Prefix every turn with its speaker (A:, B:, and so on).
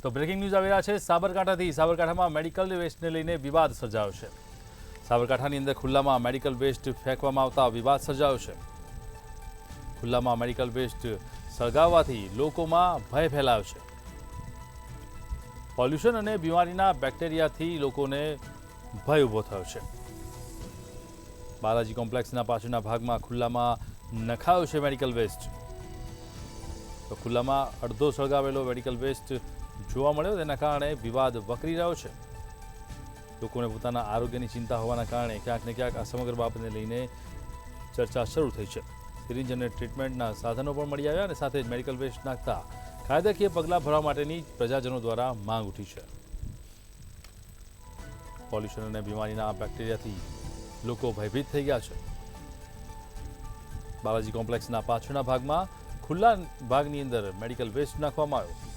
A: તો breaking news આવી રહ્યા છે સાબરકાંઠાથી। સાબરકાંઠામાં મેડિકલ વેસ્ટને લઈને વિવાદ સર્જાયો છે। સાબરકાંઠાની અંદર ખુલ્લામાં મેડિકલ વેસ્ટ ફેંકવામાં આવતા વિવાદ સર્જાયો છે। ખુલ્લામાં મેડિકલ વેસ્ટ સળગાવવાથી લોકોમાં ભય ફેલાયો છે। પોલ્યુશન અને બીમારીના બેક્ટેરિયાથી લોકોને ભય ઊભો થયો છે। બાલાજી કોમ્પ્લેક્સના પાછળના ભાગમાં ખુલ્લામાં નખાયો છે મેડિકલ વેસ્ટ। તો ખુલ્લામાં અડધો સળગાવેલો મેડિકલ વેસ્ટ જોવા મળ્યો, તેના કારણે વિવાદ વકરી રહ્યો છે। લોકોને પોતાના આરોગ્યની ચિંતા હોવાના કારણે ક્યાંક ને ક્યાંક આ સમગ્ર બાબતને લઈને ચર્ચા શરૂ થઈ છે। સિરિંજ અને ટ્રીટમેન્ટના સાધનો પણ મળી આવ્યા અને સાથે જ મેડિકલ વેસ્ટ નાખતા કાયદાકીય પગલાં ભરવા માટેની પ્રજાજનો દ્વારા માંગ ઉઠી છે। પોલ્યુશન અને બીમારીના બેક્ટેરિયાથી લોકો ભયભીત થઈ ગયા છે। બાલાજી કોમ્પ્લેક્સના પાછળના ભાગમાં ખુલ્લા ભાગની અંદર મેડિકલ વેસ્ટ નાખવામાં આવ્યો।